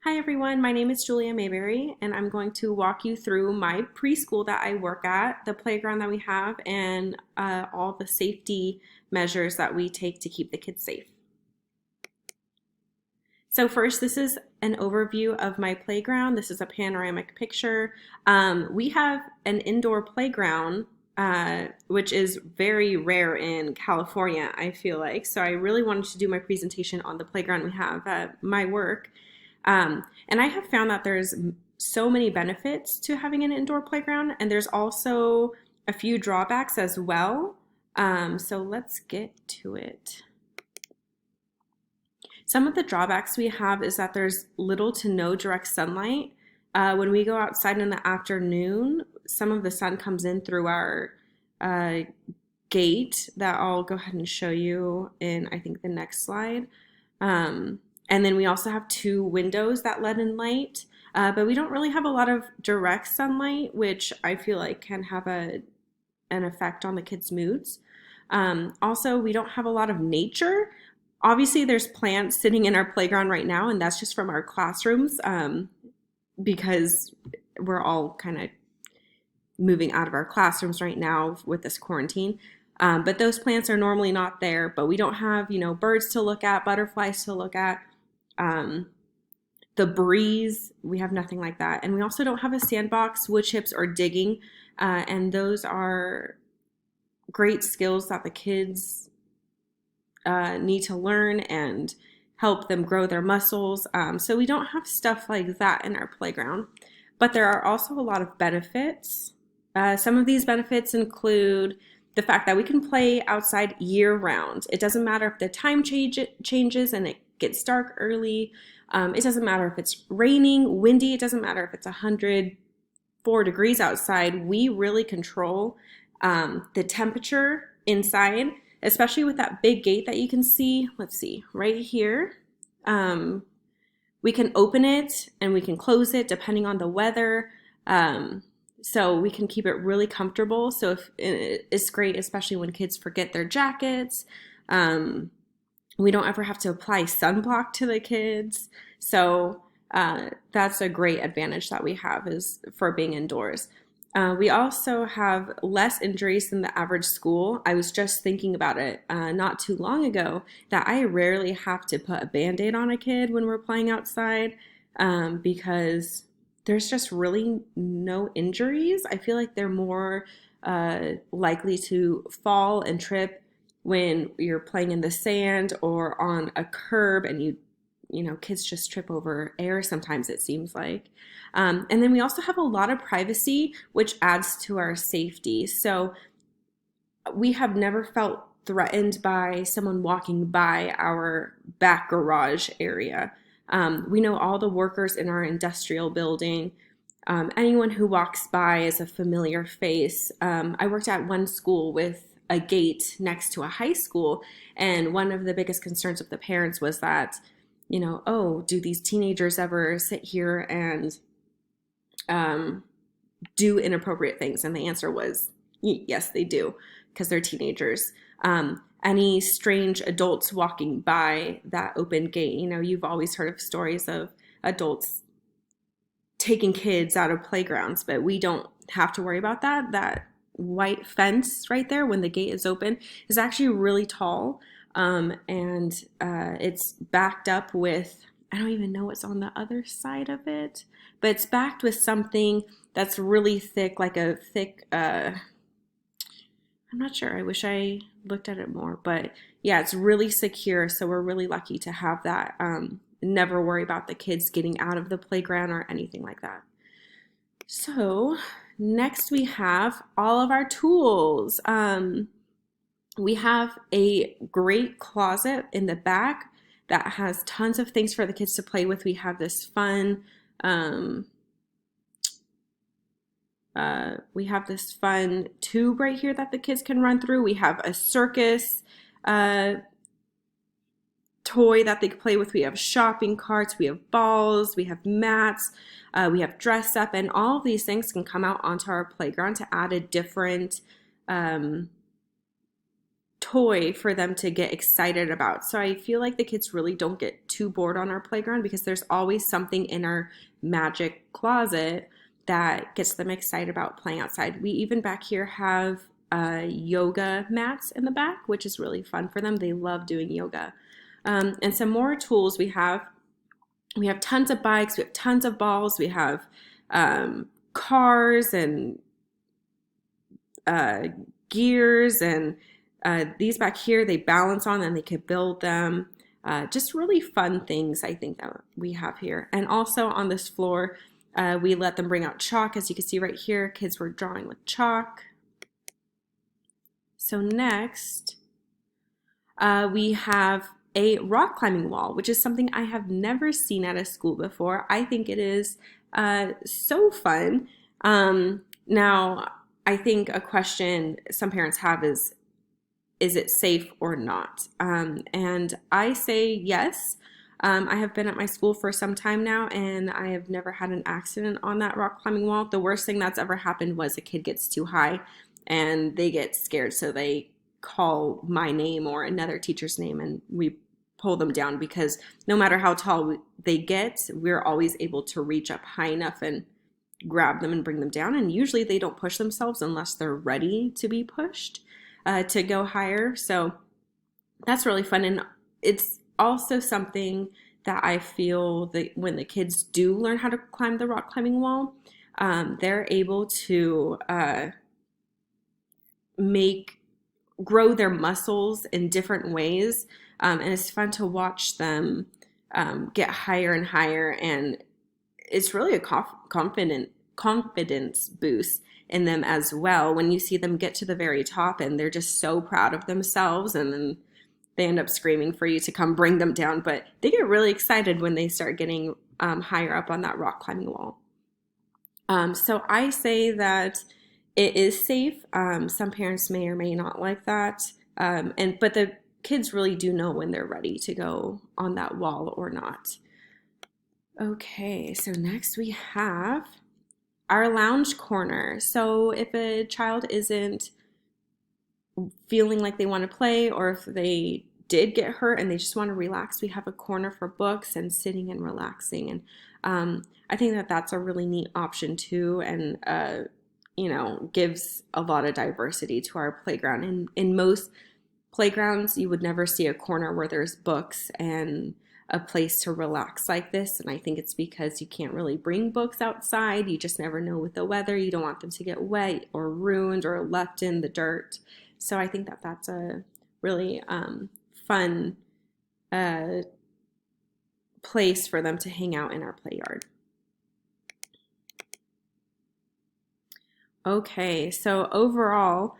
Hi everyone, my name is Julia Mayberry, and I'm going to walk you through my preschool that I work at, the playground that we have, and all the safety measures that we take to keep the kids safe. So first, this is an overview of my playground. This is a panoramic picture. We have an indoor playground, which is very rare in California, I feel like. So I really wanted to do my presentation on the playground we have at my work. And I have found that there's so many benefits to having an indoor playground, and there's also a few drawbacks as well. So let's get to it. Some of the drawbacks we have is that there's little to no direct sunlight. When we go outside in the afternoon, some of the sun comes in through our uh, gate that I'll go ahead and show you in, I think, the next slide. And then we also have two windows that let in light, but we don't really have a lot of direct sunlight, which I feel like can have an effect on the kids' moods. Also, we don't have a lot of nature. Obviously, there's plants sitting in our playground right now, and that's just from our classrooms because we're all kind of moving out of our classrooms right now with this quarantine. But those plants are normally not there, but we don't have, birds to look at, butterflies to look at. Um, the breeze, we have nothing like that. And we also don't have a sandbox, wood chips, or digging. And those are great skills that the kids need to learn and help them grow their muscles. So we don't have stuff like that in our playground. But there are also a lot of benefits. Some of these benefits include the fact that we can play outside year round. It doesn't matter if the time changes and it gets dark early. It doesn't matter if it's raining, windy. It doesn't matter if it's 104 degrees outside. We really control the temperature inside, especially with that big gate that you can see. Let's see, right here. We can open it and we can close it depending on the weather. So we can keep it really comfortable. So if it's great, especially when kids forget their jackets. We don't ever have to apply sunblock to the kids. So that's a great advantage that we have is for being indoors. We also have less injuries than the average school. I was just thinking about it not too long ago that I rarely have to put a Band-Aid on a kid when we're playing outside because there's just really no injuries. I feel like they're more likely to fall and trip when you're playing in the sand or on a curb and kids just trip over air sometimes, it seems like. And then we also have a lot of privacy, which adds to our safety. So we have never felt threatened by someone walking by our back garage area. We know all the workers in our industrial building. Anyone who walks by is a familiar face. I worked at one school with a gate next to a high school, and one of the biggest concerns of the parents was that, oh, do these teenagers ever sit here and do inappropriate things? And the answer was yes, they do, because they're teenagers. Any strange adults walking by that open gate, you've always heard of stories of adults taking kids out of playgrounds, but we don't have to worry about that. That white fence right there when the gate is open is actually really tall, and it's backed up with, I don't even know what's on the other side of it, but it's backed with something that's really thick, like a thick, I'm not sure. I wish I looked at it more, but yeah, it's really secure. So we're really lucky to have that. Never worry about the kids getting out of the playground or anything like that. So next we have all of our tools. We have a great closet in the back that has tons of things for the kids to play with. We have this fun tube right here that the kids can run through. We have a circus toy that they can play with. We have shopping carts, we have balls, we have mats, we have dress up, and all of these things can come out onto our playground to add a different toy toy for them to get excited about. So I feel like the kids really don't get too bored on our playground because there's always something in our magic closet that gets them excited about playing outside. We even back here have yoga mats in the back, which is really fun for them. They love doing yoga. And some more tools we have tons of bikes, we have tons of balls, we have cars and gears, and these back here they balance on and they could build them. Just really fun things I think that we have here. And also on this floor, we let them bring out chalk. As you can see right here, kids were drawing with chalk. So next, we have a rock climbing wall, which is something I have never seen at a school before. I think it is so fun. Now, I think a question some parents have is it safe or not? And I say yes. I have been at my school for some time now, and I have never had an accident on that rock climbing wall. The worst thing that's ever happened was a kid gets too high and they get scared, so they call my name or another teacher's name, and we pull them down, because no matter how tall they get, we're always able to reach up high enough and grab them and bring them down. And usually they don't push themselves unless they're ready to be pushed to go higher. So that's really fun. And it's also something that I feel that when the kids do learn how to climb the rock climbing wall, they're able to grow their muscles in different ways. And it's fun to watch them get higher and higher. And it's really a confidence boost in them as well when you see them get to the very top and they're just so proud of themselves, and then they end up screaming for you to come bring them down. But they get really excited when they start getting higher up on that rock climbing wall. So I say that it is safe. Some parents may or may not like that. But the kids really do know when they're ready to go on that wall or not. Okay, so next we have our lounge corner. So if a child isn't feeling like they want to play, or if they did get hurt and they just want to relax, we have a corner for books and sitting and relaxing. And I think that that's a really neat option too, and gives a lot of diversity to our playground. And in most playgrounds, you would never see a corner where there's books and a place to relax like this. And I think it's because you can't really bring books outside. You just never know with the weather. You don't want them to get wet or ruined or left in the dirt. So I think that that's a really fun place for them to hang out in our play yard. Okay, so overall,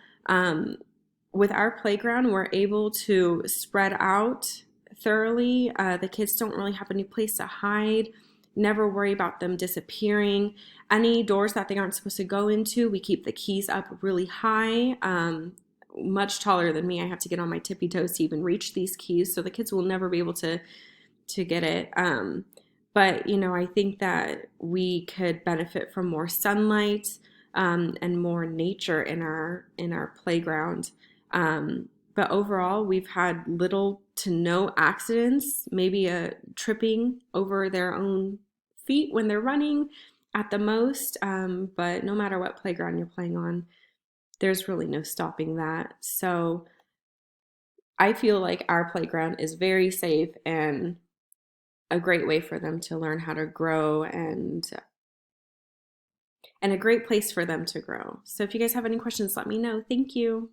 with our playground, we're able to spread out thoroughly. The kids don't really have any place to hide. Never worry about them disappearing. Any doors that they aren't supposed to go into, we keep the keys up really high, much taller than me. I have to get on my tippy toes to even reach these keys, so the kids will never be able to get it. But I think that we could benefit from more sunlight and more nature in our playground. But overall, we've had little to no accidents, maybe a tripping over their own feet when they're running at the most. But no matter what playground you're playing on, there's really no stopping that. So I feel like our playground is very safe and a great way for them to learn how to grow, and a great place for them to grow. So if you guys have any questions, let me know. Thank you.